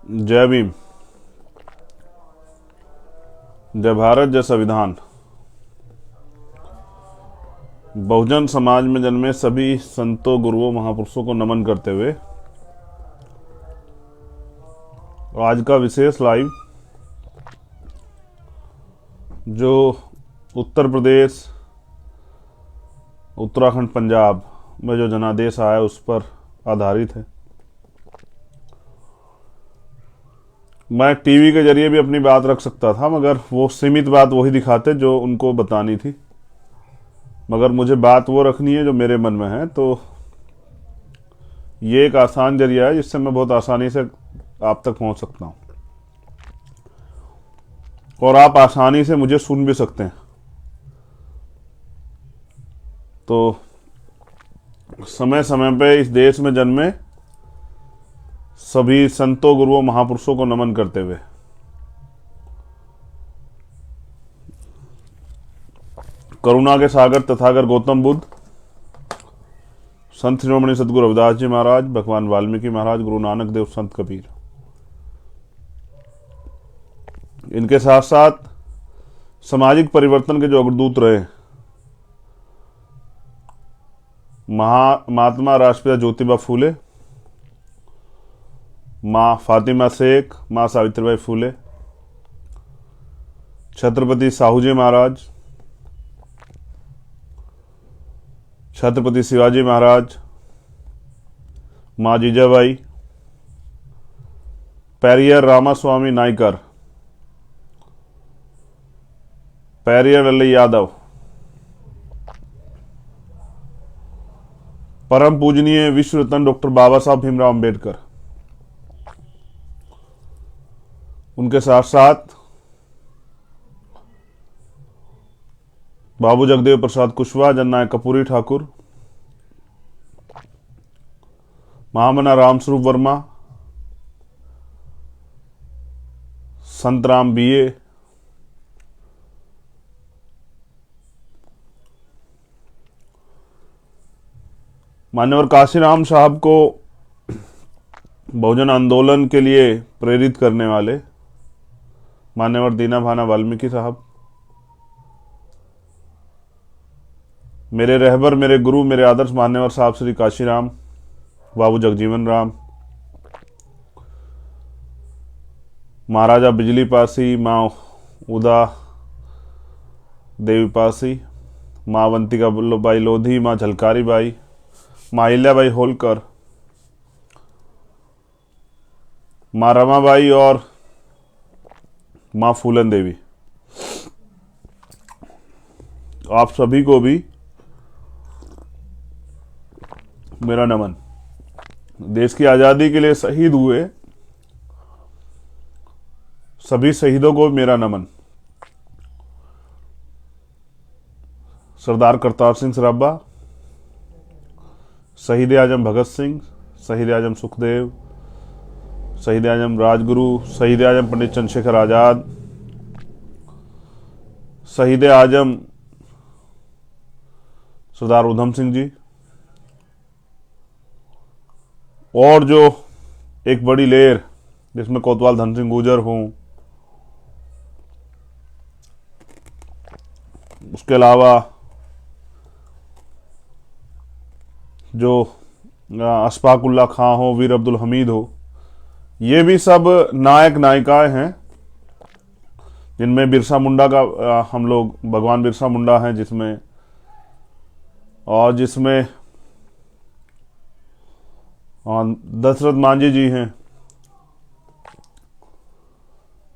जय भीम। जय भारत। जय संविधान। बहुजन समाज में जन्मे सभी संतों, गुरुओं, महापुरुषों को नमन करते हुए आज का विशेष लाइव जो उत्तर प्रदेश, उत्तराखंड, पंजाब में जो जनादेश आया उस पर आधारित है। मैं टीवी के जरिए भी अपनी बात रख सकता था, मगर वो सीमित बात वही दिखाते जो उनको बतानी थी। मगर मुझे बात वो रखनी है जो मेरे मन में है, तो ये एक आसान जरिया है जिससे मैं बहुत आसानी से आप तक पहुंच सकता हूं और आप आसानी से मुझे सुन भी सकते हैं। तो समय समय पे इस देश में जन्मे सभी संतों, गुरुओं, महापुरुषों को नमन करते हुए करुणा के सागर तथागत गौतम बुद्ध, संत शिरोमणि सदगुरु रविदास जी महाराज, भगवान वाल्मीकि महाराज, गुरु नानक देव, संत कबीर, इनके साथ साथ सामाजिक परिवर्तन के जो अग्रदूत रहे महात्मा राष्ट्रपिता ज्योतिबा फूले, माँ फातिमा शेख, माँ सावित्रीबाई फूले, छत्रपति साहूजी महाराज, छत्रपति शिवाजी महाराज, माँ जीजाबाई, पेरियर रामास्वामी नायकर, पेरियर लल्ली यादव, परम पूजनीय विश्व रत्न डॉक्टर बाबा साहब भीमराव अंबेडकर, उनके साथ साथ बाबू जगदेव प्रसाद कुशवाहा, जननायक कपूरी ठाकुर, महामना रामस्वरूप वर्मा, संतराम बीए, मान्यवर काशीराम साहब को बहुजन आंदोलन के लिए प्रेरित करने वाले मान्यवर दीना भाना वाल्मीकि साहब, मेरे रहबर, मेरे गुरु, मेरे आदर्श मान्यवर साहब श्री काशीराम, बाबू जगजीवन राम, महाराजा बिजली पासी, माँ उदा देवी पासी, माँ अवंतिका वल्लभबाई लोधी, माँ झलकारी बाई, माँ अहिल्याबाई होलकर, माँ रमाबाई और माँ फूलन देवी, आप सभी को भी मेरा नमन। देश की आज़ादी के लिए शहीद हुए सभी शहीदों को मेरा नमन। सरदार करतार सिंह सराभा, शहीद आजम भगत सिंह, शहीद आजम सुखदेव, शहीद आजम राजगुरु, शहीद आजम पंडित चंद्रशेखर आजाद, शहीद आजम सरदार उधम सिंह जी, और जो एक बड़ी लेर जिसमें कोतवाल धन सिंह गुर्जर हूं, उसके अलावा जो अशफाकुल्ला खां हो, वीर अब्दुल हमीद हो, ये भी सब नायक नायिकाएं हैं जिनमें बिरसा मुंडा का हम लोग भगवान बिरसा मुंडा हैं जिसमें, और जिसमें दशरथ मांझी जी हैं।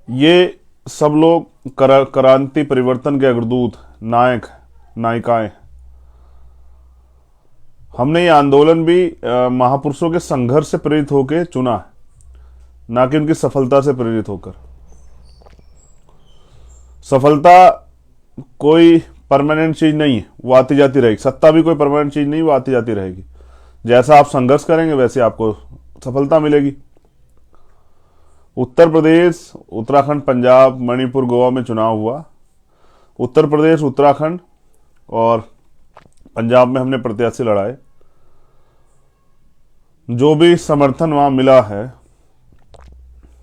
ये सब लोग क्रांति परिवर्तन के अग्रदूत, नायक, नायिकाएं। हमने ये आंदोलन भी महापुरुषों के संघर्ष से प्रेरित होकर चुना है, ना कि उनकी सफलता से प्रेरित होकर। सफलता कोई परमानेंट चीज नहीं है, वो आती जाती रहेगी। सत्ता भी कोई परमानेंट चीज नहीं, वो आती जाती रहेगी। जैसा आप संघर्ष करेंगे वैसे आपको सफलता मिलेगी। उत्तर प्रदेश, उत्तराखंड, पंजाब, मणिपुर, गोवा में चुनाव हुआ। उत्तर प्रदेश, उत्तराखंड और पंजाब में हमने प्रत्याशी लड़ाए। जो भी समर्थन वहां मिला है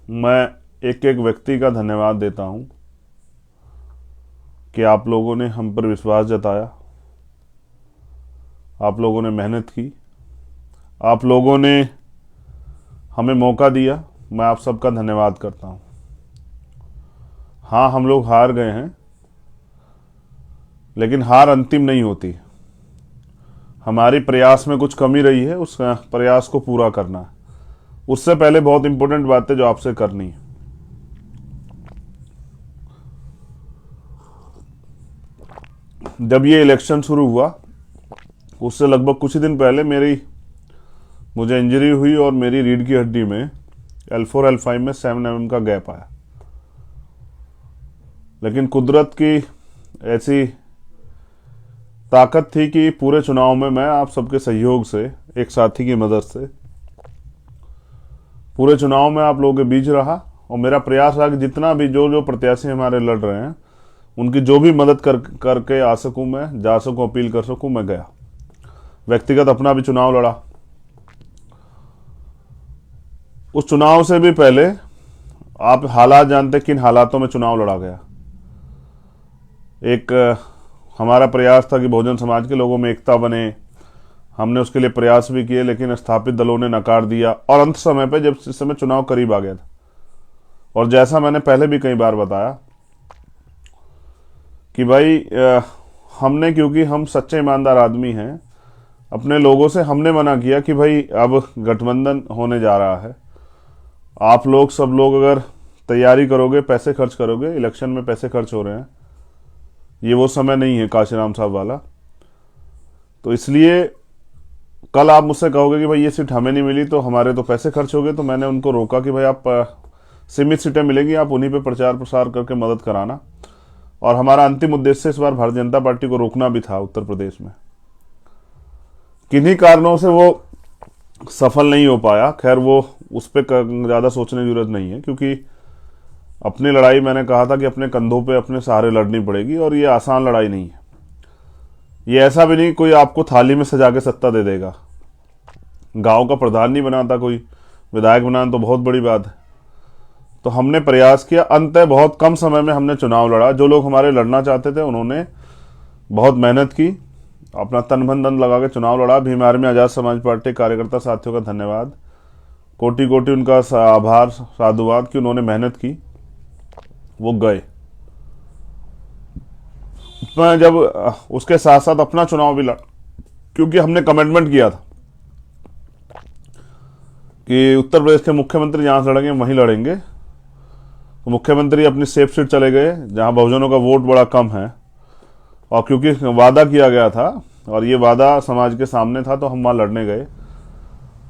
मैं एक एक व्यक्ति का धन्यवाद देता हूं कि आप लोगों ने हम पर विश्वास जताया, आप लोगों ने मेहनत की, आप लोगों ने हमें मौका दिया। मैं आप सबका धन्यवाद करता हूं। हाँ, हम लोग हार गए हैं, लेकिन हार अंतिम नहीं होती। हमारी प्रयास में कुछ कमी रही है, उस प्रयास को पूरा करना है। उससे पहले बहुत इंपॉर्टेंट बात है जो आपसे करनी है। जब ये इलेक्शन शुरू हुआ उससे लगभग कुछ ही दिन पहले मुझे इंजरी हुई और मेरी रीढ़ की हड्डी में L4 L5 में 7 mm का गैप आया। लेकिन कुदरत की ऐसी ताकत थी कि पूरे चुनाव में मैं आप सबके सहयोग से, एक साथी की मदद से, पूरे चुनाव में आप लोगों के बीच रहा और मेरा प्रयास रहा कि जितना भी जो प्रत्याशी हमारे लड़ रहे हैं उनकी जो भी मदद करके आ सकूं, मैं जा सकूं, अपील कर सकूं, मैं गया। व्यक्तिगत अपना भी चुनाव लड़ा। उस चुनाव से भी पहले आप हालात जानते किन हालातों में चुनाव लड़ा गया। एक हमारा प्रयास था कि बहुजन समाज के लोगों में एकता बने। हमने उसके लिए प्रयास भी किए, लेकिन स्थापित दलों ने नकार दिया और अंत समय पे जब इस समय चुनाव करीब आ गया था, और जैसा मैंने पहले भी कई बार बताया कि भाई हमने, क्योंकि हम सच्चे ईमानदार आदमी हैं, अपने लोगों से हमने मना किया कि भाई अब गठबंधन होने जा रहा है। आप लोग सब लोग अगर तैयारी करोगे, पैसे खर्च करोगे, इलेक्शन में पैसे खर्च हो रहे हैं, ये वो समय नहीं है काशीराम साहब वाला। तो इसलिए कल आप मुझसे कहोगे कि भाई ये सीट हमें नहीं मिली तो हमारे तो पैसे खर्च हो गए। तो मैंने उनको रोका कि भाई आप सीमित सीटें मिलेंगी, आप उन्हीं पे प्रचार प्रसार करके मदद कराना। और हमारा अंतिम उद्देश्य इस बार भारतीय जनता पार्टी को रोकना भी था उत्तर प्रदेश में। किन्हीं कारणों से वो सफल नहीं हो पाया। खैर, वो उस पर ज़्यादा सोचने की जरूरत नहीं है, क्योंकि अपनी लड़ाई मैंने कहा था कि अपने कंधों पे अपने सहारे लड़नी पड़ेगी, और ये आसान लड़ाई नहीं है। ये ऐसा भी नहीं कोई आपको थाली में सजा के सत्ता दे देगा। गांव का प्रधान नहीं बनाता कोई, विधायक बनाना तो बहुत बड़ी बात है। तो हमने प्रयास किया, अंततः बहुत कम समय में हमने चुनाव लड़ा। जो लोग हमारे लड़ना चाहते थे उन्होंने बहुत मेहनत की, अपना तन मन धन लगा के चुनाव लड़ा। भीम आर्मी आजाद समाज पार्टी कार्यकर्ता साथियों का धन्यवाद, कोटि कोटि उनका आभार, साधुवाद कि उन्होंने मेहनत की, वो गए। मैं जब उसके साथ साथ अपना चुनाव भी लड़ा, क्योंकि हमने कमिटमेंट किया था कि उत्तर प्रदेश के मुख्यमंत्री जहां से लड़ेंगे वहीं लड़ेंगे। तो मुख्यमंत्री अपनी सेफ सीट चले गए जहां बहुजनों का वोट बड़ा कम है, और क्योंकि वादा किया गया था और ये वादा समाज के सामने था, तो हम वहां लड़ने गए।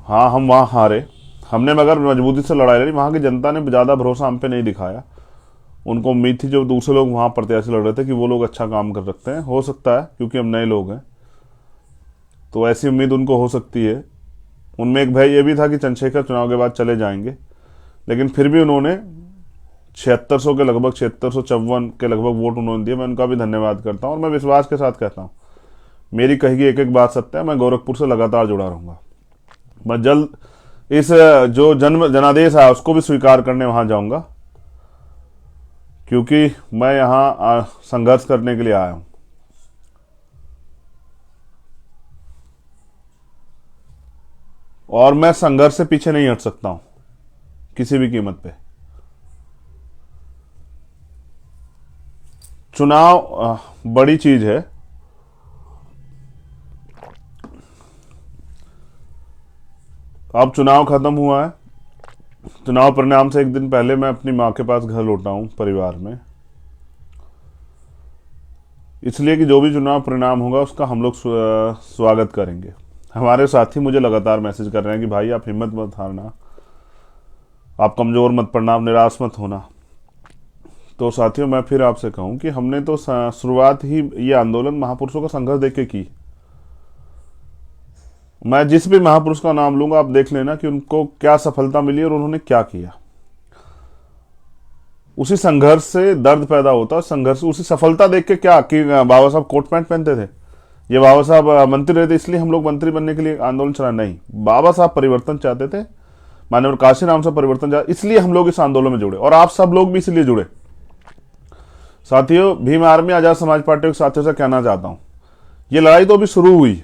हाँ, हम वहां हारे, हमने मगर मजबूती से लड़ाई लड़ी। वहां की जनता ने ज़्यादा भरोसा हम पे नहीं दिखाया। उनको उम्मीद थी जो दूसरे लोग वहां प्रत्याशी लड़ रहे थे कि वो लोग अच्छा काम कर सकते हैं, हो सकता है, क्योंकि हम नए लोग हैं तो ऐसी उम्मीद उनको हो सकती है। उनमें एक भय ये भी था कि चंद्रशेखर चुनाव के बाद चले जाएंगे, लेकिन फिर भी उन्होंने 7600 के लगभग, 7654 के लगभग वोट उन्होंने दिए। मैं उनका भी धन्यवाद करता हूं, और मैं विश्वास के साथ कहता हूं मेरी कही गई एक एक बात सत्य है। मैं गोरखपुर से लगातार जुड़ा रहूंगा। मैं जल्द इस जो जनादेश है उसको भी स्वीकार करने वहां जाऊंगा, क्योंकि मैं यहां संघर्ष करने के लिए आया हूं। और मैं संघर्ष से पीछे नहीं हट सकता हूं किसी भी कीमत पे। चुनाव बड़ी चीज है। अब चुनाव खत्म हुआ है। चुनाव परिणाम से एक दिन पहले मैं अपनी मां के पास घर लौटा हूं परिवार में, इसलिए कि जो भी चुनाव परिणाम होगा उसका हम लोग स्वागत करेंगे। हमारे साथी मुझे लगातार मैसेज कर रहे हैं कि भाई आप हिम्मत मत हारना, आप कमजोर मत पड़ना, आप निराश मत होना। तो साथियों, मैं फिर आपसे कहूं कि हमने तो शुरुआत ही ये आंदोलन महापुरुषों का संघर्ष देख के की। मैं जिस भी महापुरुष का नाम लूंगा, आप देख लेना कि उनको क्या सफलता मिली और उन्होंने क्या किया। उसी संघर्ष से दर्द पैदा होता, संघर्ष, उसी सफलता देख के क्या कि बाबा साहब कोट पैंट पहनते थे, ये बाबा साहब मंत्री रहे थे इसलिए हम लोग मंत्री बनने के लिए आंदोलन चला, नहीं। बाबा साहब परिवर्तन चाहते थे, माननीय काशीराम से परिवर्तन चाहते, इसलिए हम लोग इस आंदोलन में जुड़े और आप सब लोग भी इसलिए जुड़े। साथियों, भीम आर्मी आजाद समाज पार्टी के साथियों से कहना चाहता हूं, ये लड़ाई तो अभी शुरू हुई।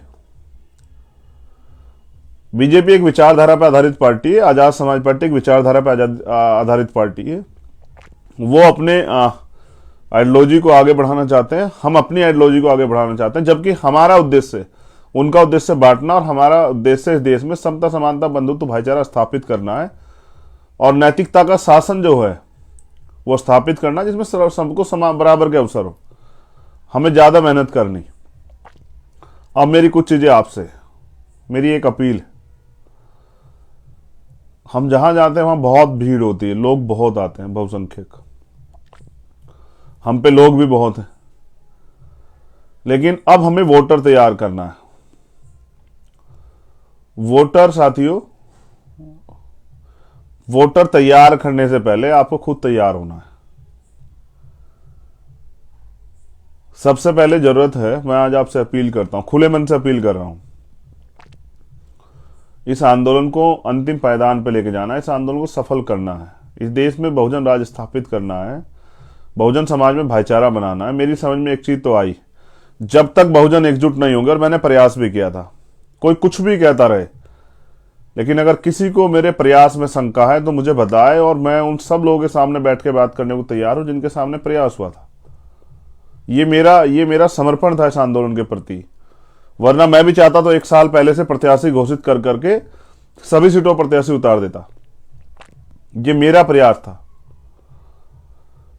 बीजेपी एक विचारधारा पर आधारित पार्टी है, आजाद समाज पार्टी एक विचारधारा पर आधारित पार्टी है। वो अपने आइडियोलॉजी को आगे बढ़ाना चाहते हैं, हम अपनी आइडियोलॉजी को आगे बढ़ाना चाहते हैं, जबकि हमारा उद्देश्य उनका उद्देश्य बांटना और हमारा उद्देश्य इस देश में समता, समानता, बंधुत्व, भाईचारा स्थापित करना है और नैतिकता का शासन जो है वो स्थापित करना, जिसमें सबको समान बराबर के अवसर हो। हमें ज्यादा मेहनत करनी। अब मेरी कुछ चीजें आपसे, मेरी एक अपील, हम जहां जाते हैं वहां बहुत भीड़ होती है, लोग बहुत आते हैं, बहुसंख्यक, हम पे लोग भी बहुत हैं, लेकिन अब हमें वोटर तैयार करना है। वोटर साथियों, वोटर तैयार करने से पहले आपको खुद तैयार होना है। सबसे पहले जरूरत है, मैं आज आपसे अपील करता हूं, खुले मन से अपील कर रहा हूं, इस आंदोलन को अंतिम पायदान पर लेके जाना है, इस आंदोलन को सफल करना है, इस देश में बहुजन राज स्थापित करना है, बहुजन समाज में भाईचारा बनाना है। मेरी समझ में एक चीज तो आई, जब तक बहुजन एकजुट नहीं होंगे, और मैंने प्रयास भी किया था, कोई कुछ भी कहता रहे, लेकिन अगर किसी को मेरे प्रयास में शंका है तो मुझे बताए, और मैं उन सब लोगों के सामने बैठ के बात करने को तैयार हूं जिनके सामने प्रयास हुआ था। ये मेरा समर्पण था इस आंदोलन के प्रति। वरना मैं भी चाहता तो 1 साल पहले से प्रत्याशी घोषित कर करके सभी सीटों पर प्रत्याशी उतार देता। ये मेरा प्रयास था।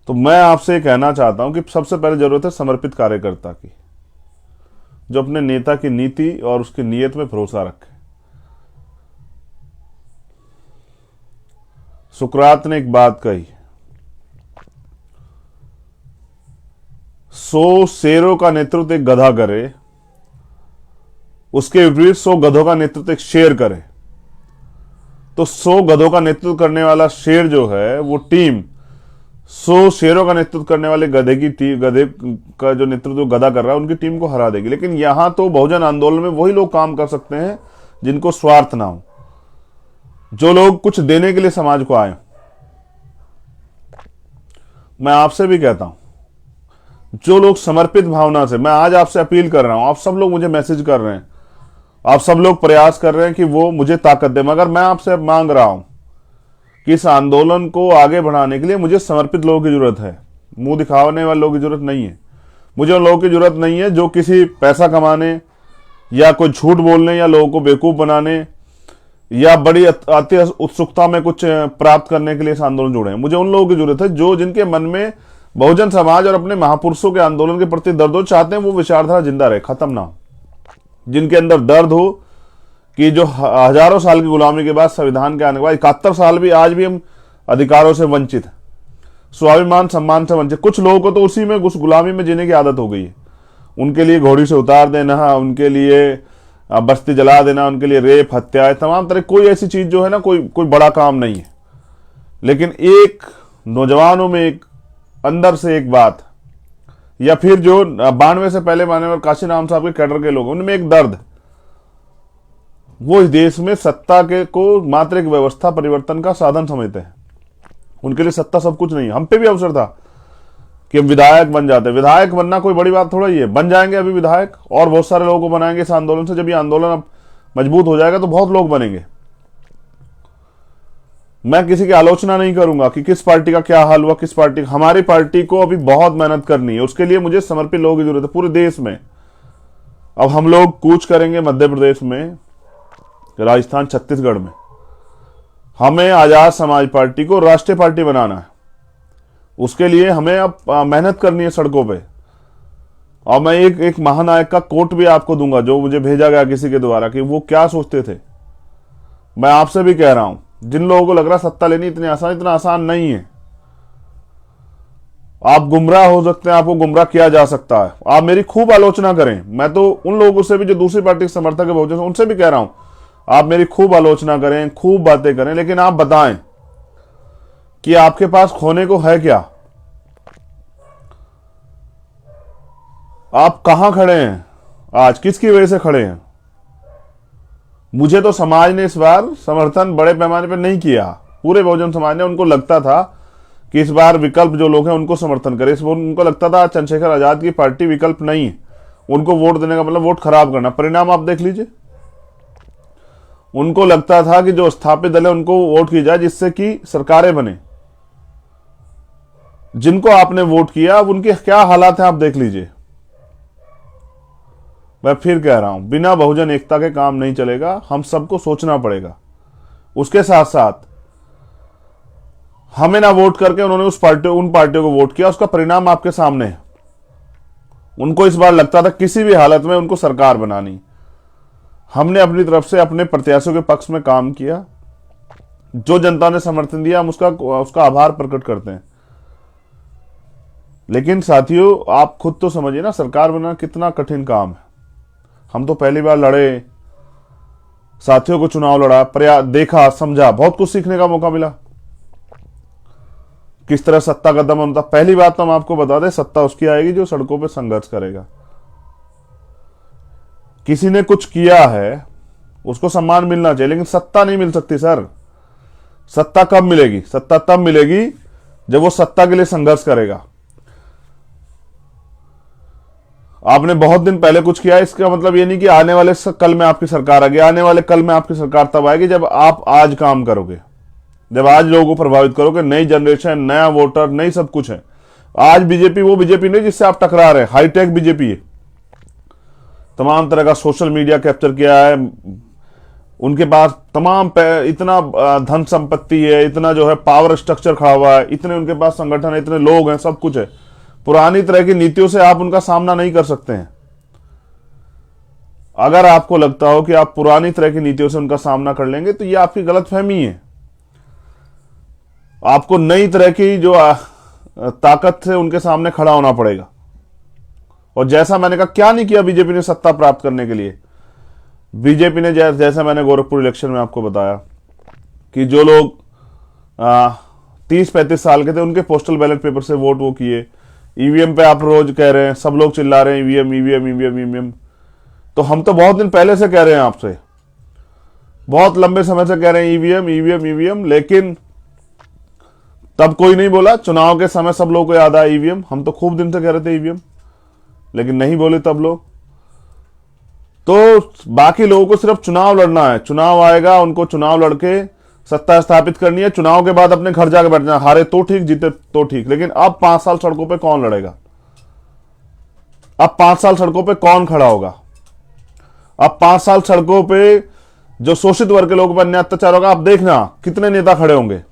तो मैं आपसे कहना चाहता हूं कि सबसे पहले जरूरत है समर्पित कार्यकर्ता की, जो अपने नेता की नीति और उसकी नीयत में भरोसा रखे। सुकरात ने एक बात कही, 100 शेरों का नेतृत्व एक गधा करे, उसके विपरीत 100 गधों का नेतृत्व एक शेर करे। तो 100 गधों का नेतृत्व करने वाला शेर जो है, वो टीम 100 शेरों का नेतृत्व करने वाले गधे का जो नेतृत्व गधा कर रहा है, उनकी टीम को हरा देगी। लेकिन यहां तो बहुजन आंदोलन में वही लोग काम कर सकते हैं जिनको स्वार्थ ना हो, जो लोग कुछ देने के लिए समाज को आए। मैं आपसे भी कहता हूं, जो लोग समर्पित भावना से, मैं आज आपसे अपील कर रहा हूं, आप सब लोग मुझे मैसेज कर रहे हैं, आप सब लोग प्रयास कर रहे हैं कि वो मुझे ताकत दे, मगर मैं आपसे मांग रहा हूं कि इस आंदोलन को आगे बढ़ाने के लिए मुझे समर्पित लोगों की जरूरत है, मुंह दिखाने वाले लोगों की जरूरत नहीं है। मुझे उन लोगों की जरूरत नहीं है जो किसी पैसा कमाने या कोई झूठ बोलने या लोगों को बेवकूफ बनाने या बड़ी अति उत्सुकता में कुछ प्राप्त करने के लिए इस आंदोलन जुड़े हैं। मुझे उन लोगों की जरूरत है जो जिनके मन में बहुजन समाज और अपने महापुरुषों के आंदोलन के प्रति दर्द हो, चाहते हैं वो विचारधारा जिंदा रहे, खत्म ना हो, जिनके अंदर दर्द हो कि जो हजारों साल की गुलामी के बाद, संविधान के आने के बाद 71 साल भी आज भी हम अधिकारों से वंचित, स्वाभिमान सम्मान से वंचित। कुछ लोगों को तो उसी में, उस गुलामी में जीने की आदत हो गई है। उनके लिए घोड़ी से उतार देना, उनके लिए बस्ती जला देना, उनके लिए रेप, हत्या, तमाम तरह, कोई ऐसी चीज जो है ना, कोई बड़ा काम नहीं है। लेकिन एक नौजवानों में एक अंदर से एक बात, या फिर जो 92 से पहले माननीय काशीराम साहब के कैडर के लोग, उनमें एक दर्द, वो इस देश में सत्ता के को मात्र एक व्यवस्था परिवर्तन का साधन समझते हैं। उनके लिए सत्ता सब कुछ नहीं है। हम पे भी अवसर था कि हम विधायक बन जाते। विधायक बनना कोई बड़ी बात थोड़ा ही है, बन जाएंगे अभी विधायक, और बहुत सारे लोगों को बनाएंगे इस आंदोलन से। जब ये आंदोलन अब मजबूत हो जाएगा तो बहुत लोग बनेंगे। मैं किसी की आलोचना नहीं करूंगा कि किस पार्टी का क्या हाल हुआ, किस पार्टी, हमारी पार्टी को अभी बहुत मेहनत करनी है, उसके लिए मुझे समर्पित लोगों की जरूरत है पूरे देश में। अब हम लोग कूच करेंगे मध्य प्रदेश में, राजस्थान, छत्तीसगढ़ में। हमें आजाद समाज पार्टी को राष्ट्रीय पार्टी बनाना है। उसके लिए हमें अब मेहनत करनी है सड़कों पे। और मैं एक महानायक का कोट भी आपको दूंगा जो मुझे भेजा गया किसी के द्वारा, कि वो क्या सोचते थे। मैं आपसे भी कह रहा हूं, जिन लोगों को लग रहा सत्ता लेनी इतनी आसान नहीं है। आप गुमराह हो सकते हैं, आपको गुमराह किया जा सकता है। आप मेरी खूब आलोचना करें, मैं तो उन लोगों से भी जो दूसरी पार्टी के समर्थक है बहुजन, उनसे भी कह रहा हूं, आप मेरी खूब आलोचना करें, खूब बातें करें, लेकिन आप बताएं कि आपके पास खोने को है क्या। आप कहां खड़े हैं आज, किसकी वजह से खड़े हैं। मुझे तो समाज ने इस बार समर्थन बड़े पैमाने पर नहीं किया, पूरे बहुजन समाज ने। उनको लगता था कि इस बार विकल्प जो लोग हैं उनको समर्थन करे, इस बार उनको लगता था चंद्रशेखर आजाद की पार्टी विकल्प नहीं है, उनको वोट देने का मतलब वोट खराब करना। परिणाम आप देख लीजिए। उनको लगता था कि जो स्थापित दल है उनको वोट की जाए जिससे कि सरकारें बने। जिनको आपने वोट किया अब उनके क्या हालात हैं आप देख लीजिए। मैं फिर कह रहा हूं, बिना बहुजन एकता के काम नहीं चलेगा, हम सबको सोचना पड़ेगा। उसके साथ साथ हमें ना वोट करके उन्होंने उन पार्टियों को वोट किया, उसका परिणाम आपके सामने है। उनको इस बार लगता था किसी भी हालत में उनको सरकार बनानी। हमने अपनी तरफ से अपने प्रत्याशियों के पक्ष में काम किया, जो जनता ने समर्थन दिया हम उसका आभार प्रकट करते हैं। लेकिन साथियों आप खुद तो समझिए ना, सरकार बनाना कितना कठिन काम है। हम तो पहली बार लड़े, साथियों को चुनाव लड़ा, देखा, समझा, बहुत कुछ सीखने का मौका मिला, किस तरह सत्ता का दमन होता। पहली बात तो हम आपको बता दें, सत्ता उसकी आएगी जो सड़कों पे संघर्ष करेगा। किसी ने कुछ किया है उसको सम्मान मिलना चाहिए, लेकिन सत्ता नहीं मिल सकती सर। सत्ता कब मिलेगी? सत्ता तब मिलेगी जब वो सत्ता के लिए संघर्ष करेगा। आपने बहुत दिन पहले कुछ किया, इसका मतलब ये नहीं कि आने वाले कल में आपकी सरकार आ गई। आने वाले कल में आपकी सरकार तब आएगी जब आप आज काम करोगे, जब आज लोगों को प्रभावित करोगे। नई जनरेशन, नया वोटर, नई सब कुछ है। आज बीजेपी वो बीजेपी नहीं जिससे आप टकरा रहे हैं, हाईटेक बीजेपी है। तमाम तरह का सोशल मीडिया कैप्चर किया है, उनके पास तमाम इतना धन संपत्ति है, इतना जो है पावर स्ट्रक्चर खड़ा हुआ है, इतने उनके पास संगठन है, इतने लोग हैं, सब कुछ है। पुरानी तरह की नीतियों से आप उनका सामना नहीं कर सकते हैं। अगर आपको लगता हो कि आप पुरानी तरह की नीतियों से उनका सामना कर लेंगे तो यह आपकी गलतफहमी है। आपको नई तरह की जो ताकत से उनके सामने खड़ा होना पड़ेगा। और जैसा मैंने कहा, क्या नहीं किया बीजेपी ने सत्ता प्राप्त करने के लिए। बीजेपी ने जैसा मैंने गोरखपुर इलेक्शन में आपको बताया कि जो लोग 30-35 साल के थे उनके पोस्टल बैलेट पेपर से वोट वो किए। ईवीएम पे आप रोज कह रहे हैं, सब लोग चिल्ला रहे हैं ईवीएम ईवीएम ईवीएम ईवीएम। तो हम तो बहुत दिन पहले से कह रहे हैं आपसे, बहुत लंबे समय से कह रहे हैं ईवीएम ईवीएम ईवीएम, लेकिन तब कोई नहीं बोला। चुनाव के समय सब लोगों को याद आया ईवीएम। हम तो खूब दिन से कह रहे थे ईवीएम, लेकिन नहीं बोले तब लोग। तो बाकी लोगों को सिर्फ चुनाव लड़ना है, चुनाव आएगा उनको चुनाव लड़के सत्ता स्थापित करनी है। चुनाव के बाद अपने घर जाकर बैठना, हारे तो ठीक, जीते तो ठीक। लेकिन अब 5 साल सड़कों पे कौन लड़ेगा? अब 5 साल सड़कों पे कौन खड़ा होगा? अब 5 साल सड़कों पे जो शोषित वर्ग के लोगों पर अन्याय अत्याचार होगा, आप देखना कितने नेता खड़े होंगे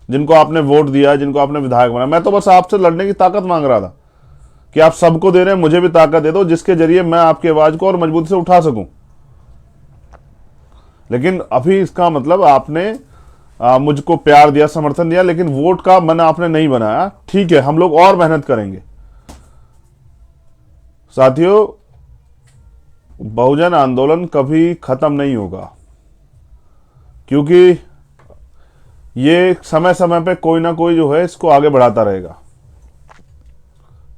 जिनको आपने वोट दिया, जिनको आपने विधायक बनाया। मैं तो बस आपसे लड़ने की ताकत मांग रहा था कि आप सबको दे रहे हैं, मुझे भी ताकत दे दो जिसके जरिए मैं आपकी आवाज को और मजबूती से उठा सकूं। लेकिन अभी इसका मतलब आपने मुझको प्यार दिया, समर्थन दिया, लेकिन वोट का मन आपने नहीं बनाया। ठीक है, हम लोग और मेहनत करेंगे। साथियों, बहुजन आंदोलन कभी खत्म नहीं होगा, क्योंकि ये समय समय पे कोई ना कोई जो है इसको आगे बढ़ाता रहेगा।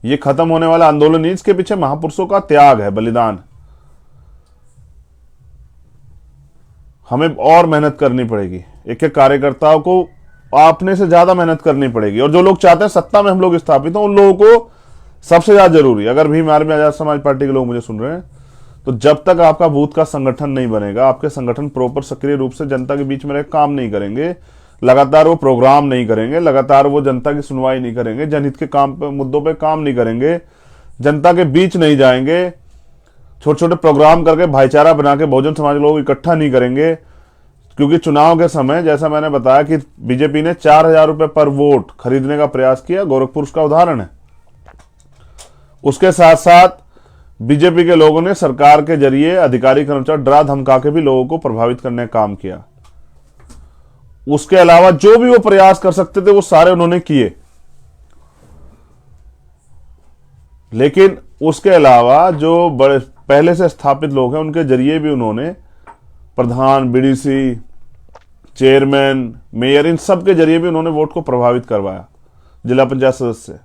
ये खत्म होने वाला आंदोलन नहीं, इसके पीछे महापुरुषों का त्याग है, बलिदान। हमें और मेहनत करनी पड़ेगी, एक एक कार्यकर्ताओं को अपने से ज्यादा मेहनत करनी पड़ेगी। और जो लोग चाहते हैं सत्ता में हम लोग स्थापित हों, उन लोगों को सबसे ज्यादा जरूरी, अगर भीम आर्मी आजाद समाज पार्टी के लोग मुझे सुन रहे हैं, तो जब तक आपका बूथ का संगठन नहीं बनेगा, आपके संगठन प्रॉपर सक्रिय रूप से जनता के बीच में रह काम नहीं करेंगे, लगातार वो प्रोग्राम नहीं करेंगे, लगातार वो जनता की सुनवाई नहीं करेंगे, जनहित के काम पे, मुद्दों पे काम नहीं करेंगे, जनता के बीच नहीं जाएंगे, छोटे छोटे प्रोग्राम करके भाईचारा बना के बहुजन समाज लोग इकट्ठा नहीं करेंगे। क्योंकि चुनाव के समय जैसा मैंने बताया कि बीजेपी ने 4,000 रुपए पर वोट खरीदने का प्रयास किया, गोरखपुर उसका उदाहरण है। उसके साथ साथ बीजेपी के लोगों ने सरकार के जरिए अधिकारी कर्मचारी डरा धमका के भी लोगों को प्रभावित करने का काम किया। उसके अलावा जो भी वो प्रयास कर सकते थे वो सारे उन्होंने किए। लेकिन उसके अलावा जो बड़े पहले से स्थापित लोग हैं उनके जरिए भी उन्होंने प्रधान, बीडीसी, चेयरमैन, मेयर, इन सब के जरिए भी उन्होंने वोट को प्रभावित करवाया, जिला पंचायत सदस्य।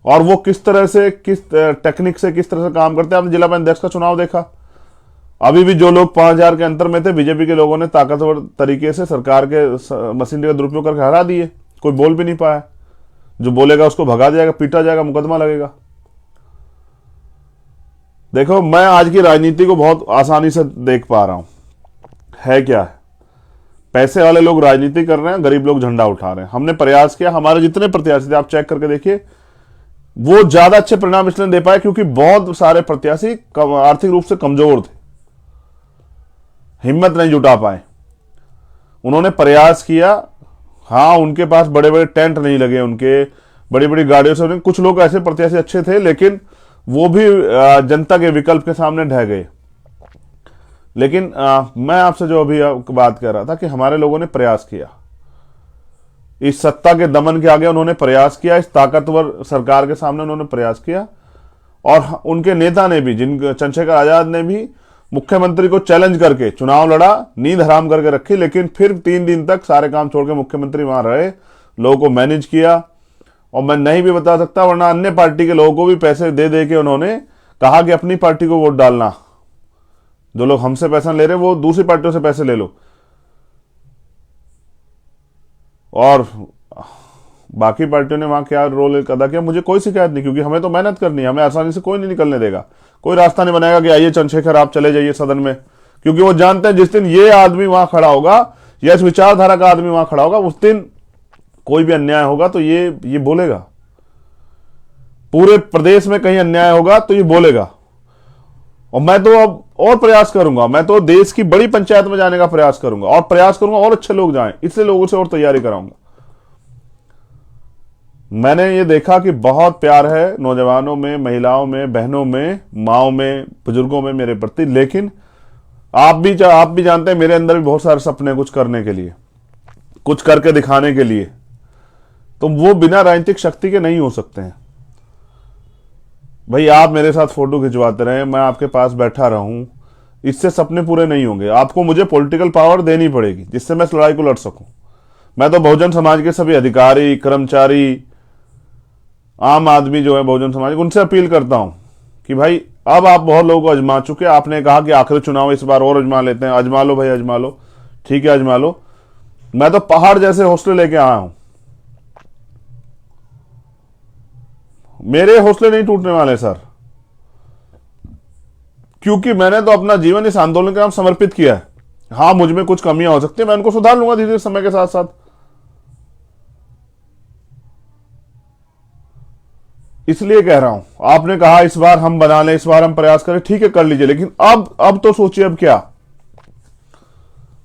और वो किस तरह से, किस टेक्निक से, किस तरह से काम करते हैं। आपने जिला पंचायत अध्यक्ष का चुनाव देखा, अभी भी जो लोग 5,000 के अंतर में थे, बीजेपी के लोगों ने ताकतवर तरीके से सरकार के मशीनरी का दुरुपयोग करके हरा दिए। कोई बोल भी नहीं पाया। जो बोलेगा उसको भगा जाएगा, पीटा जाएगा, मुकदमा लगेगा। देखो, मैं आज की राजनीति को बहुत आसानी से देख पा रहा हूं। है क्या है, पैसे वाले लोग राजनीति कर रहे हैं, गरीब लोग झंडा उठा रहे हैं। हमने प्रयास किया, हमारे जितने प्रत्याशी थे आप चेक करके देखिए, वो ज्यादा अच्छे परिणाम इसलिए दे पाए क्योंकि बहुत सारे प्रत्याशी आर्थिक रूप से कमजोर थे, हिम्मत नहीं जुटा पाए। उन्होंने प्रयास किया। हाँ, उनके पास बड़े बड़े टेंट नहीं लगे, उनके बड़ी बड़ी गाड़ियों से, कुछ लोग ऐसे प्रत्याशी अच्छे थे, लेकिन वो भी जनता के विकल्प के सामने ढह गए। लेकिन मैं आपसे जो अभी बात कर रहा था कि हमारे लोगों ने प्रयास किया, इस सत्ता के दमन के आगे उन्होंने प्रयास किया, इस ताकतवर सरकार के सामने उन्होंने प्रयास किया। और उनके नेता ने भी, चंद्रशेखर आजाद ने भी मुख्यमंत्री को चैलेंज करके चुनाव लड़ा, नींद हराम करके रखी, लेकिन फिर 3 दिन तक सारे काम छोड़ के मुख्यमंत्री वहां रहे, लोगों को मैनेज किया। और मैं नहीं भी बता सकता, वरना अन्य पार्टी के लोगों को भी पैसे दे दे के उन्होंने कहा कि अपनी पार्टी को वोट डालना, जो लोग हमसे पैसा ले रहे वो दूसरी पार्टियों से पैसे ले लो। और बाकी पार्टियों ने वहां क्या रोल अदा किया, मुझे कोई शिकायत नहीं, क्योंकि हमें तो मेहनत करनी है, हमें आसानी से कोई नहीं निकलने देगा। कोई रास्ता नहीं बनाएगा कि आइए चंद्रशेखर आप चले जाइए सदन में, क्योंकि वो जानते हैं जिस दिन ये आदमी वहां खड़ा होगा या इस विचारधारा का आदमी वहां खड़ा होगा, उस दिन कोई भी अन्याय होगा तो ये बोलेगा। पूरे प्रदेश में कहीं अन्याय होगा तो ये बोलेगा। और मैं तो अब और प्रयास करूंगा, मैं तो देश की बड़ी पंचायत में जाने का प्रयास करूंगा, और प्रयास करूंगा और अच्छे लोग जाएं, इसलिए लोगों से और तैयारी कराऊंगा। मैंने ये देखा कि बहुत प्यार है नौजवानों में, महिलाओं में, बहनों में, माओ में, बुजुर्गों में मेरे प्रति, लेकिन आप भी जानते हैं मेरे अंदर भी बहुत सारे सपने, कुछ करने के लिए, कुछ करके दिखाने के लिए। तो वो बिना राजनीतिक शक्ति के नहीं हो सकते हैं। भाई, आप मेरे साथ फोटो खिंचवाते रहे, मैं आपके पास बैठा रहूं, इससे सपने पूरे नहीं होंगे। आपको मुझे पॉलिटिकल पावर देनी पड़ेगी जिससे मैं इस लड़ाई को लड़ सकूं। मैं तो बहुजन समाज के सभी अधिकारी, कर्मचारी, आम आदमी जो है बहुजन समाज, उनसे अपील करता हूं कि भाई, अब आप बहुत लोगों को आजमा चुके। आपने कहा कि आखिरी चुनाव इस बार और आजमा लेते हैं, आजमा लो भाई, आजमा लो, ठीक है, आजमा लो। मैं तो पहाड़ जैसे हौसले लेके आया हूं, मेरे हौसले नहीं टूटने वाले सर, क्योंकि मैंने तो अपना जीवन इस आंदोलन के नाम समर्पित किया है। हाँ, मुझ में कुछ कमियां हो सकती है, मैं उनको सुधार लूंगा धीरे धीरे समय के साथ साथ। इसलिए कह रहा हूं, आपने कहा इस बार हम बना लें, इस बार हम प्रयास करें, ठीक है, कर लीजिए, लेकिन अब तो सोचिए अब क्या।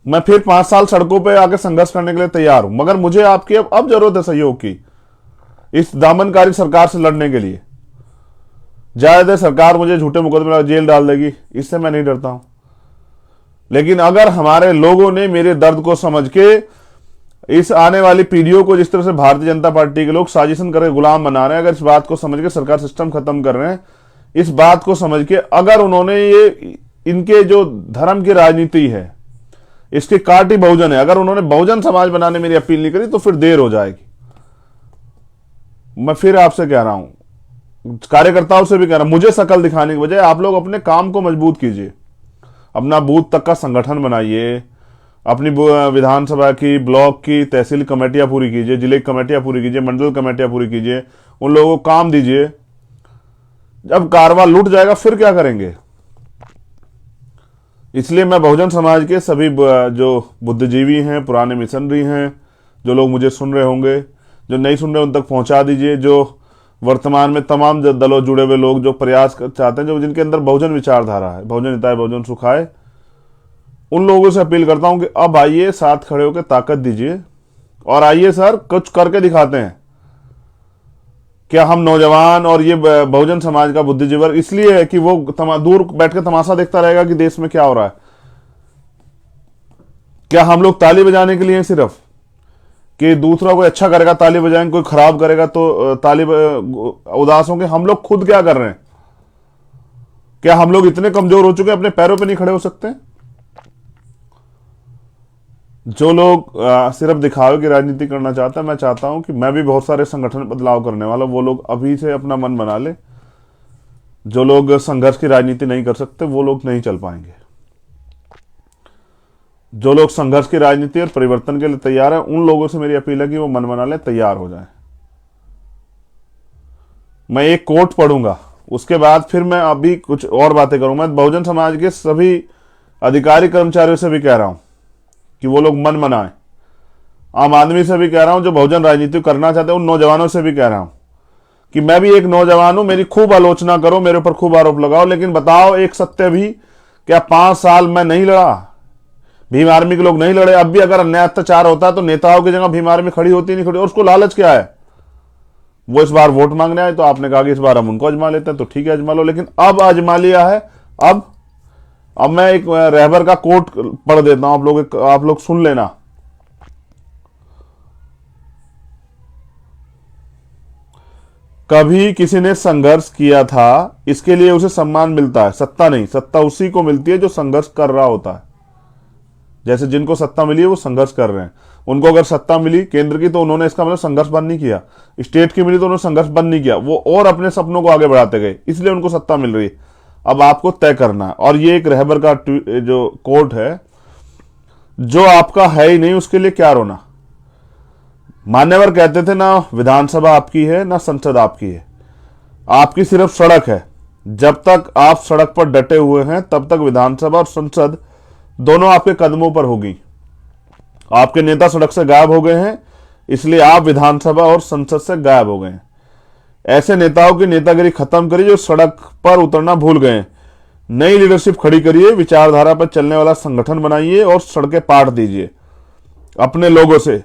मैं फिर 5 साल सड़कों पे आके संघर्ष करने के लिए तैयार हूं, मगर मुझे आपकी अब जरूरत है सहयोग की, इस दामनकारी सरकार से लड़ने के लिए। ज्यादा सरकार मुझे झूठे मुकदमे में जेल डाल देगी, इससे मैं नहीं डरता हूं। लेकिन अगर हमारे लोगों ने मेरे दर्द को समझ के, इस आने वाली पीढ़ियों को जिस तरह से भारतीय जनता पार्टी के लोग साजिशन करके गुलाम बना रहे हैं, अगर इस बात को समझ के सरकार सिस्टम खत्म कर रहे हैं, इस बात को समझ के अगर उन्होंने ये, इनके जो धर्म की राजनीति है, इसकी काटी बहुजन है, अगर उन्होंने बहुजन समाज बनाने मेरी अपील नहीं करी तो फिर देर हो जाएगी। मैं फिर आपसे कह रहा हूं, कार्यकर्ताओं से भी कह रहा हूं, मुझे शकल दिखाने की बजाय आप लोग अपने काम को मजबूत कीजिए, अपना बूथ तक का संगठन बनाइए, अपनी विधानसभा की, ब्लॉक की, तहसील कमेटियां पूरी कीजिए, जिले की कमेटियां पूरी कीजिए, मंडल कमेटियां पूरी कीजिए, उन लोगों को काम दीजिए। जब कारवा लूट जाएगा फिर क्या करेंगे। इसलिए मैं बहुजन समाज के सभी जो बुद्धिजीवी हैं, पुराने मिशनरी हैं, जो लोग मुझे सुन रहे होंगे, जो नहीं सुन रहे उन तक पहुंचा दीजिए, जो वर्तमान में तमाम दलों जुड़े हुए लोग जो प्रयास चाहते हैं, जो जिनके अंदर बहुजन विचारधारा है, बहुजन हिताय बहुजन सुखाए, उन लोगों से अपील करता हूं कि अब आइए, साथ खड़े होकर ताकत दीजिए और आइए सर, कुछ करके दिखाते हैं। क्या हम नौजवान और ये बहुजन समाज का बुद्धिजीवी इसलिए है कि वो दूर बैठ के तमाशा देखता रहेगा कि देश में क्या हो रहा है? क्या हम लोग ताली बजाने के लिए सिर्फ कि दूसरा कोई अच्छा करेगा ताली बजाएंगे, कोई खराब करेगा तो ताली उदास होंगे? हम लोग खुद क्या कर रहे हैं? क्या हम लोग इतने कमजोर हो चुके हैं, अपने पैरों पे नहीं खड़े हो सकते? जो लोग सिर्फ दिखावे की राजनीति करना चाहते हैं, मैं चाहता हूं कि मैं भी बहुत सारे संगठन बदलाव करने वाला, वो लोग अभी से अपना मन बना ले। जो लोग संघर्ष की राजनीति नहीं कर सकते वो लोग नहीं चल पाएंगे। जो लोग संघर्ष की राजनीति और परिवर्तन के लिए तैयार हैं, उन लोगों से मेरी अपील है कि वो मन बना ले, तैयार हो जाएं। मैं एक कोट पढ़ूंगा, उसके बाद फिर मैं अभी कुछ और बातें करूंगा। मैं बहुजन समाज के सभी अधिकारी कर्मचारियों से भी कह रहा हूं कि वो लोग मन बनाएं। आम आदमी से भी कह रहा हूं, जो बहुजन राजनीति करना चाहते हैं, उन नौजवानों से भी कह रहा हूं कि मैं भी एक नौजवान हूं, मेरी खूब आलोचना करो, मेरे ऊपर खूब आरोप लगाओ, लेकिन बताओ एक सत्य भी, क्या 5 साल मैं नहीं लड़ा? भीम आर्मी के लोग नहीं लड़े? अब भी अगर अन्याय अत्याचार होता है तो नेताओं की जगह भीम आर्मी खड़ी होती नहीं खड़ी? और उसको लालच क्या है? वो इस बार वोट मांगने आए तो आपने कहा कि इस बार हम उनको अजमा लेते हैं, तो ठीक है अजमा लो, लेकिन अब अजमा लिया है। अब मैं एक रहबर का कोट पढ़ देता हूं, आप लोग सुन लेना। कभी किसी ने संघर्ष किया था, इसके लिए उसे सम्मान मिलता है, सत्ता नहीं। सत्ता उसी को मिलती है जो संघर्ष कर रहा होता है। जैसे जिनको सत्ता मिली है वो संघर्ष कर रहे हैं, उनको अगर सत्ता मिली केंद्र की तो उन्होंने इसका मतलब संघर्ष बंद नहीं किया। स्टेट की मिली तो उन्होंने संघर्ष बंद नहीं किया, वो और अपने सपनों को आगे बढ़ाते गए, इसलिए उनको सत्ता मिल रही है। अब आपको तय करना है। और ये एक रहबर का जो कोट है, जो आपका है ही नहीं उसके लिए क्या रोना। मान्यवर कहते थे, ना विधानसभा आपकी है ना संसद आपकी है, आपकी सिर्फ सड़क है। जब तक आप सड़क पर डटे हुए हैं तब तक विधानसभा और संसद दोनों आपके कदमों पर होगी। आपके नेता सड़क से गायब हो गए हैं, इसलिए आप विधानसभा और संसद से गायब हो गए हैं। ऐसे नेताओं की नेतागिरी खत्म करिए जो सड़क पर उतरना भूल गए हैं। नई लीडरशिप खड़ी करिए, विचारधारा पर चलने वाला संगठन बनाइए और सड़कें पाट दीजिए अपने लोगों से।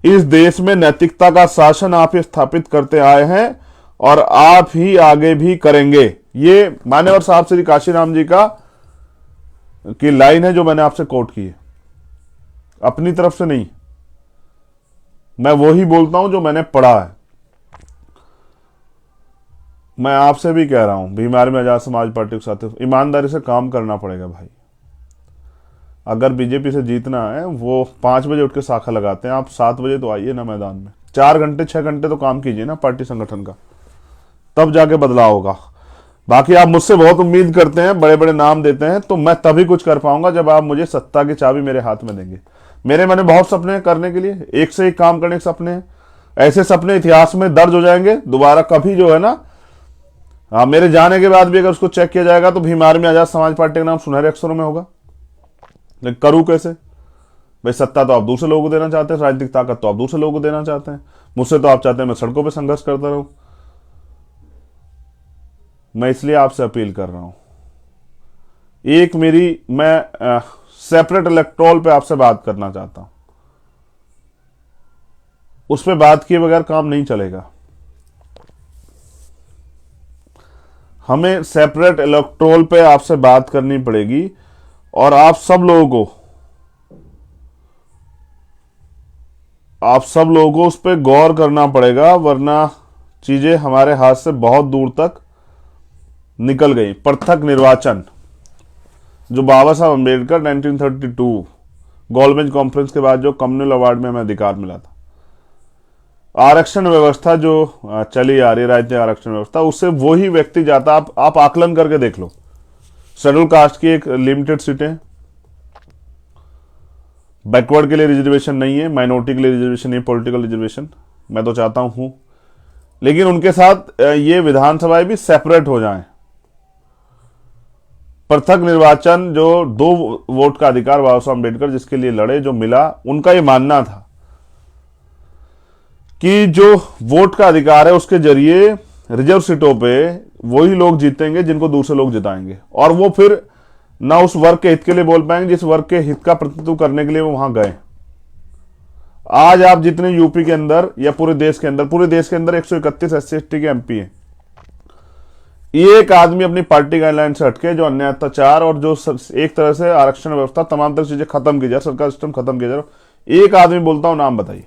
इस देश में नैतिकता का शासन आप ही स्थापित करते आए हैं और आप ही आगे भी करेंगे। ये मान्यवर साहब श्री काशीराम जी की लाइन है जो मैंने आपसे कोट की है, अपनी तरफ से नहीं। मैं वो ही बोलता हूं जो मैंने पढ़ा है। मैं आपसे भी कह रहा हूं, भीम आर्मी आजाद समाज पार्टी के साथ ईमानदारी से काम करना पड़ेगा भाई। अगर बीजेपी से जीतना है, वो 5 बजे उठ के शाखा लगाते हैं, आप 7 बजे तो आइए ना मैदान में। 4 घंटे 6 घंटे तो काम कीजिए ना पार्टी संगठन का, तब जाके बदलाव होगा। बाकी आप मुझसे बहुत उम्मीद करते हैं, बड़े बड़े नाम देते हैं, तो मैं तभी कुछ कर पाऊंगा जब आप मुझे सत्ता की चाबी मेरे हाथ में देंगे। मेरे मन में बहुत सपने हैं करने के लिए, एक से एक काम करने के सपने हैं। ऐसे सपने इतिहास में दर्ज हो जाएंगे, दोबारा कभी जो है ना, मेरे जाने के बाद भी अगर उसको चेक किया जाएगा तो भीम आर्मी आजाद समाज पार्टी का नाम सुनहरे अक्षरों में होगा। लेकिन करूं कैसे भाई? सत्ता तो आप दूसरे लोगों को देना चाहते हैं, राजनीतिक ताकत तो आप दूसरे लोगों को देना चाहते हैं, मुझसे तो आप चाहते हैं मैं सड़कों पर संघर्ष करता रहूं। मैं इसलिए आपसे अपील कर रहा हूं, एक मैं सेपरेट इलेक्टोरल पे आपसे बात करना चाहता हूं। उस पर बात किए बगैर काम नहीं चलेगा। हमें सेपरेट इलेक्टोरल पे आपसे बात करनी पड़ेगी और आप सब लोगों को उस पर गौर करना पड़ेगा, वरना चीजें हमारे हाथ से बहुत दूर तक निकल गई। पृथक निर्वाचन, जो बाबा साहब अम्बेडकर 1932 गोलमेज कॉन्फ्रेंस के बाद जो कम्युनल अवार्ड में हमें अधिकार मिला था, आरक्षण व्यवस्था जो चली आ रही, राजनीतिक आरक्षण व्यवस्था, उससे वही व्यक्ति जाता। आप आकलन करके देख लो, शेड्यूल कास्ट की एक लिमिटेड सीटें, बैकवर्ड के लिए रिजर्वेशन नहीं है, माइनॉरिटी के लिए रिजर्वेशन नहीं, पॉलिटिकल रिजर्वेशन मैं तो चाहता हूं, लेकिन उनके साथ ये विधानसभाएं भी सेपरेट हो जाएं। पृथक निर्वाचन, जो 2 वोट का अधिकार बाबा साहब अम्बेडकर जिसके लिए लड़े, जो मिला, उनका ये मानना था कि जो वोट का अधिकार है उसके जरिए रिजर्व सीटों पे वही लोग जीतेंगे जिनको दूसरे लोग जिताएंगे, और वो फिर ना उस वर्ग के हित के लिए बोल पाएंगे जिस वर्ग के हित का प्रतिनिधित्व करने के लिए वो वहां गए। आज आप जितने यूपी के अंदर या पूरे देश के अंदर 131 SC/ST के MP हैं, एक आदमी अपनी पार्टी गाइडलाइन से हटके जो अन्याय अत्याचार और जो एक तरह से आरक्षण व्यवस्था तमाम तरह चीजें खत्म की जाए, सरकार सिस्टम खत्म किया जाए, एक आदमी बोलता हूं, नाम बताइए।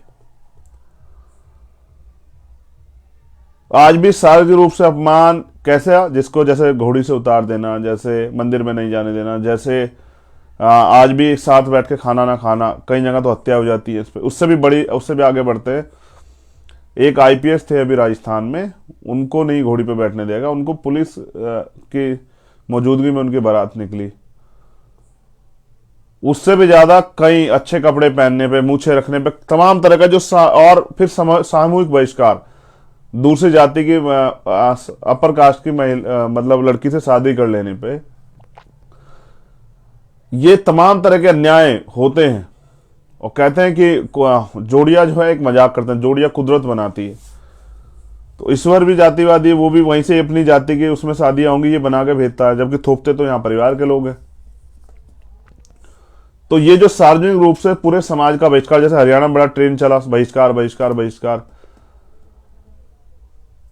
आज भी शारीरिक रूप से अपमान कैसे, जिसको जैसे घोड़ी से उतार देना, जैसे मंदिर में नहीं जाने देना, जैसे आज भी एक साथ बैठ के खाना ना खाना, कई जगह तो हत्या हो जाती है इस पे। उससे भी आगे बढ़ते हैं, एक IPS थे अभी राजस्थान में, उनको नहीं घोड़ी पे बैठने देगा, उनको पुलिस की मौजूदगी में उनकी बारात निकली, उससे भी ज्यादा कई अच्छे कपड़े पहनने पे, मूछे रखने पे, तमाम तरह का जो और फिर सामूहिक बहिष्कार, दूसरी जाति की अपर कास्ट की मतलब लड़की से शादी कर लेने पे, ये तमाम तरह के अन्याय होते हैं। और कहते हैं कि जोड़िया जो है एक मजाक करते हैं, जोड़िया कुदरत बनाती है। तो ईश्वर भी जातिवादी है, वो भी वहीं से अपनी जाति की उसमें शादियां होंगी ये बना के भेजता है, जबकि थोपते तो यहां परिवार के लोग हैं। तो ये जो सार्वजनिक रूप से पूरे समाज का बहिष्कार, जैसे हरियाणा में बड़ा ट्रेंड चला बहिष्कार बहिष्कार बहिष्कार,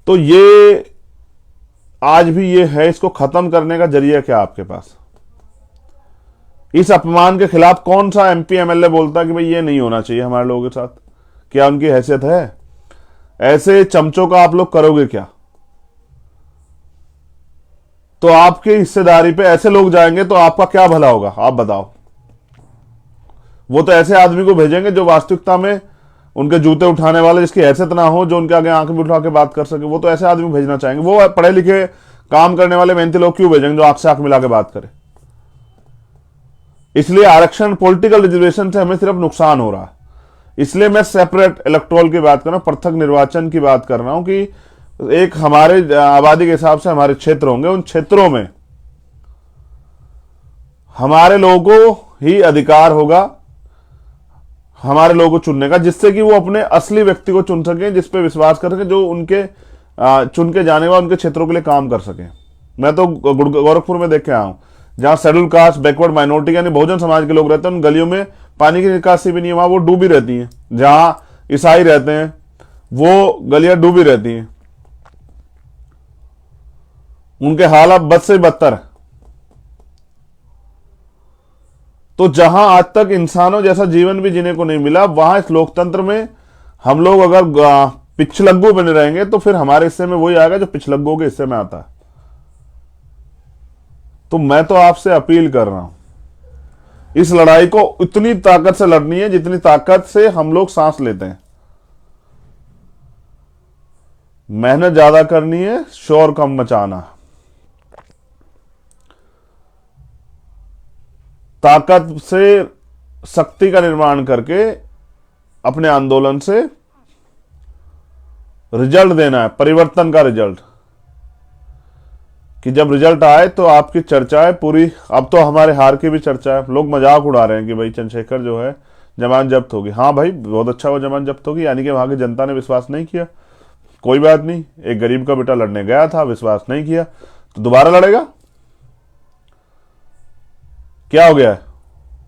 तो ये आज भी ये है, इसको खत्म करने का जरिया क्या आपके पास? इस अपमान के खिलाफ कौन सा एमपी एमएलए बोलता कि भाई ये नहीं होना चाहिए हमारे लोगों के साथ? क्या उनकी हैसियत है? ऐसे चमचों का आप लोग करोगे क्या? तो आपकी हिस्सेदारी पे ऐसे लोग जाएंगे तो आपका क्या भला होगा, आप बताओ। वो तो ऐसे आदमी को भेजेंगे जो वास्तविकता में उनके जूते उठाने वाले, जिसकी हैसियत ना हो, जो उनके आगे आंख भी उठा के बात कर सके। वो तो ऐसे आदमी भेजना चाहेंगे। वो पढ़े लिखे काम करने वाले मेहनती लोग क्यों भेजेंगे जो आंख से आंख मिला के बात करे? इसलिए आरक्षण, पॉलिटिकल रिजर्वेशन से हमें सिर्फ नुकसान हो रहा है। इसलिए मैं सेपरेट इलेक्टोरल की बात कर रहा हूं, पृथक निर्वाचन की बात कर रहा हूं कि एक हमारे आबादी के हिसाब से हमारे क्षेत्र होंगे, उन क्षेत्रों में हमारे लोगों को ही अधिकार होगा हमारे लोगों को चुनने का, जिससे कि वो अपने असली व्यक्ति को चुन सके, जिस पे विश्वास कर सके, जो उनके चुन के जाने के बाद उनके क्षेत्रों के लिए काम कर सके। मैं तो गोरखपुर में देख के आया हूं, जहां शेड्यूल कास्ट, बैकवर्ड माइनॉरिटी यानी बहुजन समाज के लोग रहते हैं, उन गलियों में पानी की निकासी भी नहीं है, वहां वो डूबी रहती हैं। जहां ईसाई रहते हैं वो गलियां डूबी रहती हैं, उनके हालात बद से बदतर। तो जहां आज तक इंसानों जैसा जीवन भी जीने को नहीं मिला, वहां इस लोकतंत्र में हम लोग अगर पिछलग्गू बने रहेंगे तो फिर हमारे हिस्से में वही आएगा जो पिछलग्गू के हिस्से में आता है। तो मैं तो आपसे अपील कर रहा हूं, इस लड़ाई को इतनी ताकत से लड़नी है जितनी ताकत से हम लोग सांस लेते हैं। मेहनत ज्यादा करनी है, शोर कम मचाना। ताकत से शक्ति का निर्माण करके अपने आंदोलन से रिजल्ट देना है, परिवर्तन का रिजल्ट। कि जब रिजल्ट आए तो आपकी चर्चा है पूरी। अब तो हमारे हार की भी चर्चा है, लोग मजाक उड़ा रहे हैं कि भाई चंद्रशेखर जो है जमानत जब्त होगी। हाँ भाई, बहुत अच्छा हुआ जमानत जब्त होगी, यानी कि वहां की जनता ने विश्वास नहीं किया। कोई बात नहीं, एक गरीब का बेटा लड़ने गया था, विश्वास नहीं किया, तो दोबारा लड़ेगा। क्या हो गया है?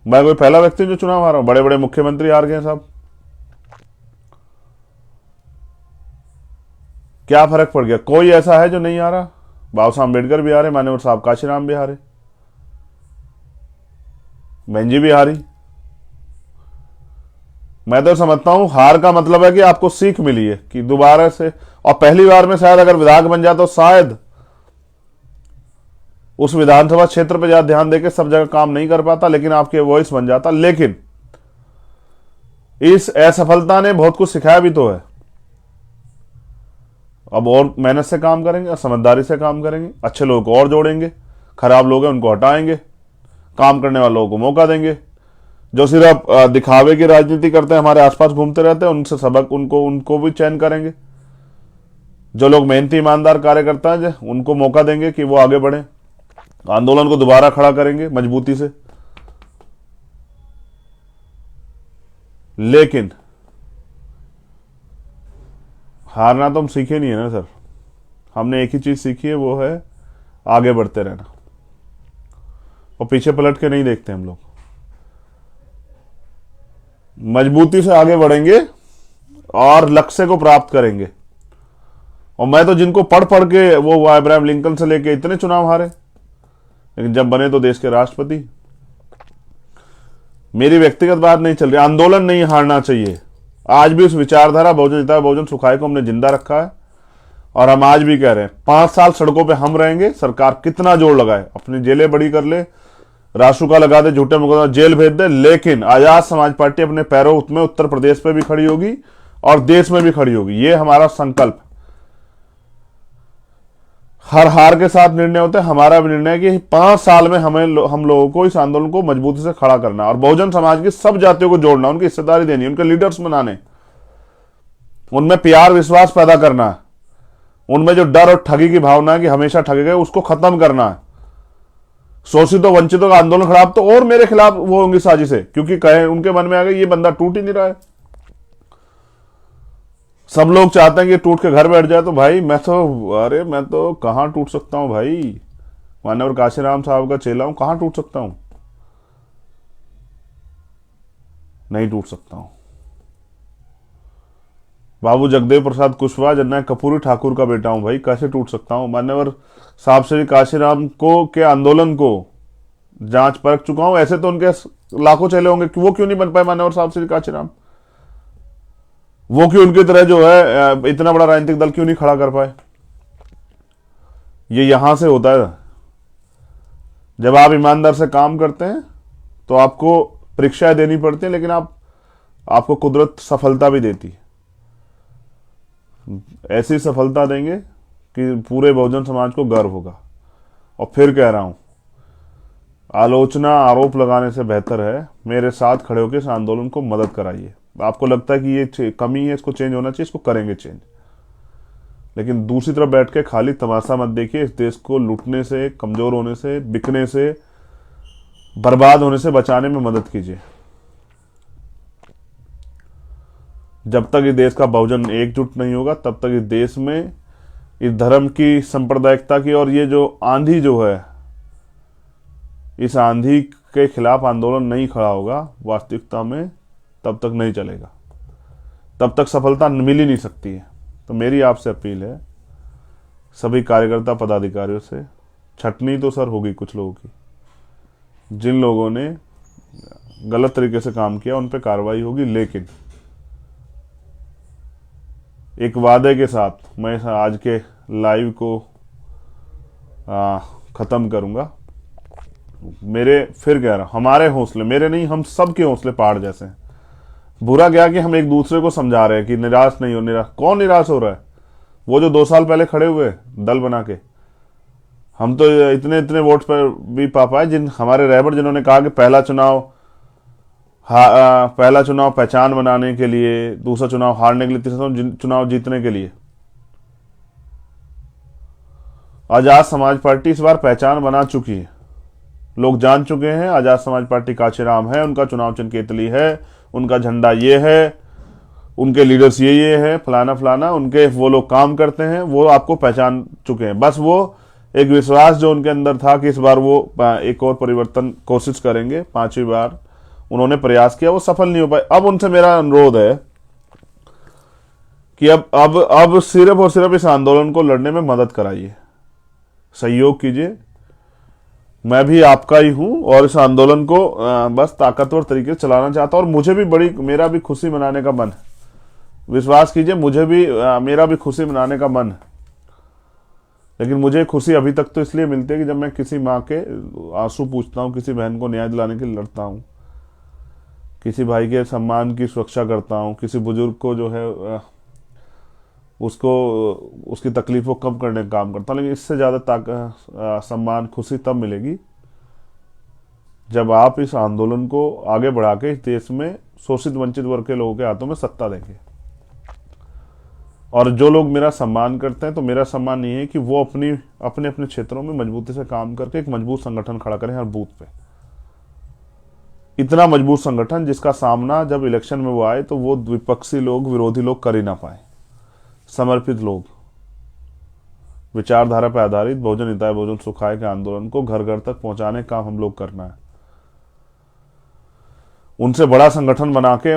मैं कोई पहला व्यक्ति जो चुनाव हारा हूं? बड़े बड़े मुख्यमंत्री हार गए साहब, क्या फर्क पड़ गया? कोई ऐसा है जो नहीं आ रहा? बाबा साहब अम्बेडकर भी हारे, मान्यवर साहब काशीराम भी हारे, बहन जी भी हारी। मैं तो समझता हूं हार का मतलब है कि आपको सीख मिली है कि दोबारा से, और पहली बार में शायद अगर विधायक बन जाता तो शायद उस विधानसभा क्षेत्र पर ज्यादा ध्यान देकर सब जगह काम नहीं कर पाता, लेकिन आपके वॉइस बन जाता। लेकिन इस असफलता ने बहुत कुछ सिखाया भी तो है। अब और मेहनत से काम करेंगे, समझदारी से काम करेंगे, अच्छे लोगों को और जोड़ेंगे, खराब लोग हैं उनको हटाएंगे, काम करने वाले लोगों को मौका देंगे। जो सिर्फ दिखावे की राजनीति करते हैं, हमारे आसपास घूमते रहते हैं, उनसे सबक उनको भी चयन करेंगे। जो लोग मेहनती ईमानदार कार्यकर्ता हैं उनको मौका देंगे कि वो आगे बढ़े, आंदोलन को दोबारा खड़ा करेंगे मजबूती से। लेकिन हारना तो हम सीखे नहीं है ना सर। हमने एक ही चीज सीखी है, वो है आगे बढ़ते रहना, और पीछे पलट के नहीं देखते हम लोग। मजबूती से आगे बढ़ेंगे और लक्ष्य को प्राप्त करेंगे। और मैं तो जिनको पढ़ पढ़ के वो अब्राहम लिंकन से लेके इतने चुनाव हारे, लेकिन जब बने तो देश के राष्ट्रपति। मेरी व्यक्तिगत बात नहीं चल रही, आंदोलन नहीं हारना चाहिए। आज भी उस विचारधारा बहुजन हिताय बहुजन सुखाय को हमने जिंदा रखा है, और हम आज भी कह रहे हैं 5 साल सड़कों पे हम रहेंगे। सरकार कितना जोर लगाए, अपनी जेलें बड़ी कर ले, रासुका लगा दे, झूठे मुकदमा जेल भेज दे, लेकिन आजाद समाज पार्टी अपने पैरों में उत्तर प्रदेश पे भी खड़ी होगी और देश में भी खड़ी होगी। ये हमारा संकल्प। हर हार के साथ निर्णय होता है। हमारा भी निर्णय है कि 5 साल में हम लोगों को इस आंदोलन को मजबूती से खड़ा करना और बहुजन समाज की सब जातियों को जोड़ना, उनकी हिस्सेदारी देनी, उनके लीडर्स बनाने, उनमें प्यार विश्वास पैदा करना, उनमें जो डर और ठगी की भावना है कि हमेशा ठगे गए उसको खत्म करना है। शोषितों वंचितों का आंदोलन खराब तो और मेरे खिलाफ वो होंगी साजिशें, क्योंकि कहे उनके मन में आ गई ये बंदा टूट ही नहीं रहा है। सब लोग चाहते हैं कि टूट के घर बैठ जाए, तो भाई मैं तो कहां टूट सकता हूं भाई। मानवर काशीराम साहब का चेला हूं, कहां टूट सकता हूं? नहीं टूट सकता हूं। बाबू जगदेव प्रसाद कुशवाहा जननायक कपूरी ठाकुर का बेटा हूं भाई, कैसे टूट सकता हूं? मान्यवर साहब श्री काशीराम को के आंदोलन को जांच परख चुका हूं, ऐसे तो उनके लाखों चेले होंगे, वो क्यों नहीं बन पाए मान्यवर साहब श्री काशीराम? वो क्यों उनकी तरह जो है इतना बड़ा राजनीतिक दल क्यों नहीं खड़ा कर पाए? ये यहां से होता है। जब आप ईमानदार से काम करते हैं तो आपको परीक्षाएं देनी पड़ती हैं, लेकिन आपको कुदरत सफलता भी देती है। ऐसी सफलता देंगे कि पूरे बहुजन समाज को गर्व होगा। और फिर कह रहा हूं, आलोचना आरोप लगाने से बेहतर है मेरे साथ खड़े होकर इस आंदोलन को मदद कराइए। आपको लगता है कि ये कमी है, इसको चेंज होना चाहिए, इसको करेंगे चेंज। लेकिन दूसरी तरफ बैठ के खाली तमाशा मत देखिए। इस देश को लूटने से, कमजोर होने से, बिकने से, बर्बाद होने से बचाने में मदद कीजिए। जब तक इस देश का बहुजन एकजुट नहीं होगा तब तक इस देश में इस धर्म की, सांप्रदायिकता की और ये जो आंधी जो है, इस आंधी के खिलाफ आंदोलन नहीं खड़ा होगा वास्तविकता में, तब तक नहीं चलेगा, तब तक सफलता मिल ही नहीं सकती है। तो मेरी आपसे अपील है सभी कार्यकर्ता पदाधिकारियों से, छटनी तो सर होगी कुछ लोगों की, जिन लोगों ने गलत तरीके से काम किया उन पे कार्रवाई होगी, लेकिन एक वादे के साथ मैं आज के लाइव को खत्म करूंगा। मेरे फिर कह रहा, हमारे हौसले, मेरे नहीं हम सब के हौसले पहाड़ जैसे हैं। बुरा क्या कि हम एक दूसरे को समझा रहे हैं कि निराश नहीं हो। कौन निराश हो रहा है? वो जो 2 साल पहले खड़े हुए दल बना के, हम तो इतने इतने वोट पर भी पा पाए। जिन हमारे रहबर जिन्होंने कहा कि पहला चुनाव पहचान बनाने के लिए, दूसरा चुनाव हारने के लिए, तीसरा चुनाव जीतने के लिए। आजाद समाज पार्टी इस बार पहचान बना चुकी है। लोग जान चुके हैं आजाद समाज पार्टी काशीराम है, उनका चुनाव चिन्ह केतली है, उनका झंडा ये है, उनके लीडर्स ये है, फलाना फलाना, उनके वो लोग काम करते हैं, वो आपको पहचान चुके हैं। बस वो एक विश्वास जो उनके अंदर था कि इस बार वो एक और परिवर्तन कोशिश करेंगे, 5वीं बार उन्होंने प्रयास किया, वो सफल नहीं हो पाए। अब उनसे मेरा अनुरोध है कि अब सिर्फ और सिर्फ इस आंदोलन को लड़ने में मदद कराइए, सहयोग कीजिए। मैं भी आपका ही हूं और इस आंदोलन को बस ताकतवर तरीके से चलाना चाहता हूं। और मुझे भी मेरा भी खुशी मनाने का मन है। विश्वास कीजिए, मुझे भी मेरा भी खुशी मनाने का मन है। लेकिन मुझे खुशी अभी तक तो इसलिए मिलती है कि जब मैं किसी माँ के आंसू पूछता हूँ, किसी बहन को न्याय दिलाने के लिए लड़ता हूँ, किसी भाई के सम्मान की सुरक्षा करता हूँ, किसी बुजुर्ग को जो है उसकी तकलीफ को कम करने का काम करता हूँ। लेकिन इससे ज़्यादा सम्मान, खुशी तब मिलेगी जब आप इस आंदोलन को आगे बढ़ा के इस देश में शोषित वंचित वर्ग के लोगों के हाथों में सत्ता देंगे। और जो लोग मेरा सम्मान करते हैं, तो मेरा सम्मान ये है कि वो अपने अपने क्षेत्रों में मजबूती से काम करके एक मजबूत संगठन खड़ा करें हर बूथ पे। इतना मजबूत संगठन जिसका सामना जब इलेक्शन में वो आए तो वो विपक्षी लोग, विरोधी लोग कर ही ना पाए। समर्पित लोग, विचारधारा पर आधारित बहुजन हिताय बहुजन सुखाय के आंदोलन को घर घर तक पहुंचाने का हम लोग करना है। उनसे बड़ा संगठन बना के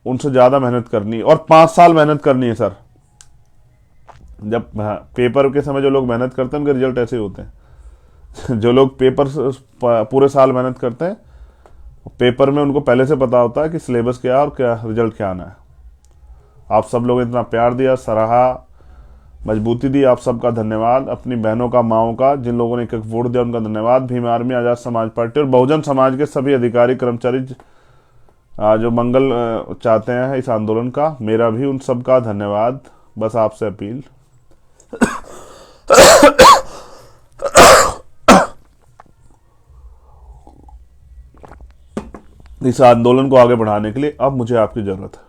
उनसे ज्यादा मेहनत करनी, और 5 साल मेहनत करनी है सर। जब पेपर के समय जो लोग मेहनत करते हैं उनके रिजल्ट ऐसे होते हैं। जो लोग पेपर पूरे साल मेहनत करते हैं, पेपर में उनको पहले से पता होता है कि सिलेबस क्या है और क्या रिजल्ट क्या आना है। आप सब लोग इतना प्यार दिया, सराहा, मजबूती दी, आप सबका धन्यवाद। अपनी बहनों का, माओं का, जिन लोगों ने एक वोट दिया उनका धन्यवाद। भीम आर्मी, आजाद समाज पार्टी और बहुजन समाज के सभी अधिकारी कर्मचारी जो मंगल चाहते हैं इस आंदोलन का, मेरा भी उन सब का धन्यवाद। बस आपसे अपील इस आंदोलन को आगे बढ़ाने के लिए अब मुझे आपकी जरूरत है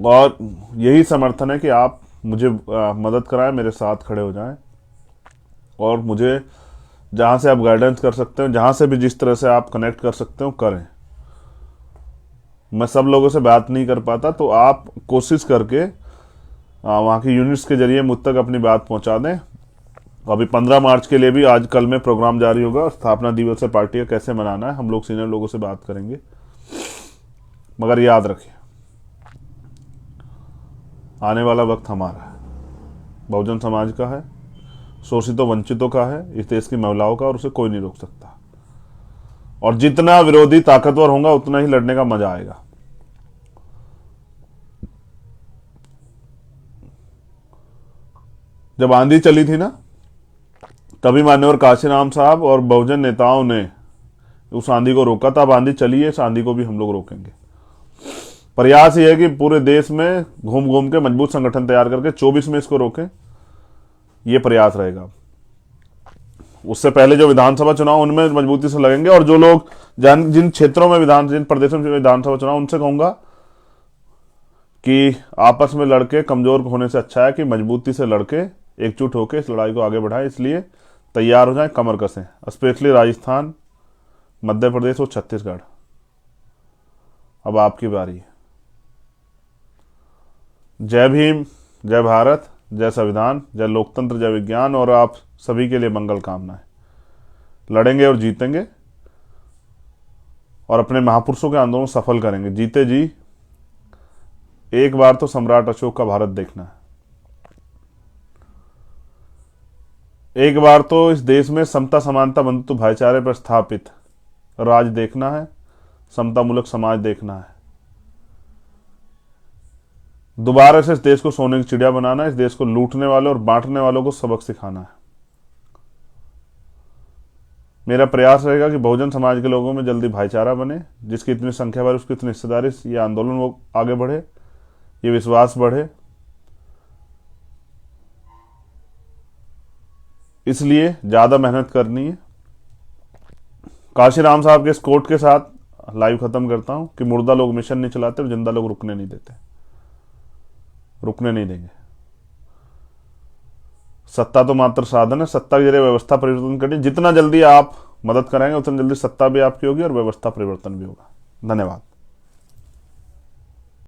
और यही समर्थन है कि आप मुझे मदद कराएं, मेरे साथ खड़े हो जाएं और मुझे जहां से आप गाइडेंस कर सकते हो, जहां से भी जिस तरह से आप कनेक्ट कर सकते हो करें। मैं सब लोगों से बात नहीं कर पाता, तो आप कोशिश करके वहाँ की यूनिट्स के जरिए मुझ तक अपनी बात पहुंचा दें। अभी 15 मार्च के लिए भी आज कल में प्रोग्राम जारी होगा, स्थापना दिवस है पार्टी का कैसे मनाना है, हम लोग सीनियर लोगों से बात करेंगे। मगर याद रखिए, आने वाला वक्त हमारा है, बहुजन समाज का है, शोषितों वंचितों का है, इस देश की महिलाओं का, और उसे कोई नहीं रोक सकता। और जितना विरोधी ताकतवर होगा उतना ही लड़ने का मजा आएगा। जब आंधी चली थी ना, तभी मान्यवर काशीराम साहब और बहुजन नेताओं ने उस आंधी को रोका था। अब आंधी चली है, इस आंधी को भी हम लोग रोकेंगे। प्रयास ये है कि पूरे देश में घूम घूम के मजबूत संगठन तैयार करके 24 में इसको रोकें, ये प्रयास रहेगा। उससे पहले जो विधानसभा चुनाव उनमें मजबूती से लगेंगे, और जो लोग जिन क्षेत्रों में जिन प्रदेशों में विधानसभा चुनाव, उनसे कहूंगा कि आपस में लड़के कमजोर होने से अच्छा है कि मजबूती से लड़के एकजुट होकर इस लड़ाई को आगे बढ़ाएं। इसलिए तैयार हो जाएं, कमर कसें, स्पेशली राजस्थान, मध्य प्रदेश और छत्तीसगढ़। अब आपकी बारी है। जय भीम, जय भारत, जय संविधान, जय लोकतंत्र, जय विज्ञान, और आप सभी के लिए मंगल कामनाएं। लड़ेंगे और जीतेंगे और अपने महापुरुषों के आंदोलन सफल करेंगे। जीते जी एक बार तो सम्राट अशोक का भारत देखना है, एक बार तो इस देश में समता समानता बंधुत्व भाईचारे पर स्थापित राज देखना है, समता मूलक समाज देखना है। दोबारा से इस देश को सोने की चिड़िया बनाना है, इस देश को लूटने वालों और बांटने वालों को सबक सिखाना है। मेरा प्रयास रहेगा कि बहुजन समाज के लोगों में जल्दी भाईचारा बने, जिसकी इतनी संख्या बढ़े उसकी इतनी हिस्सेदारी, ये आंदोलन वो आगे बढ़े, ये विश्वास बढ़े। इसलिए ज्यादा मेहनत करनी है। काशीराम साहब के इस कोट के साथ लाइव खत्म करता हूं कि मुर्दा लोग मिशन नहीं चलाते और जिंदा लोग रुकने नहीं देते, रुकने नहीं देंगे। सत्ता तो मात्र साधन है, सत्ता के जरिए व्यवस्था परिवर्तन करनी। जितना जल्दी आप मदद कराएंगे उतना जल्दी सत्ता भी आपकी होगी और व्यवस्था परिवर्तन भी होगा। धन्यवाद।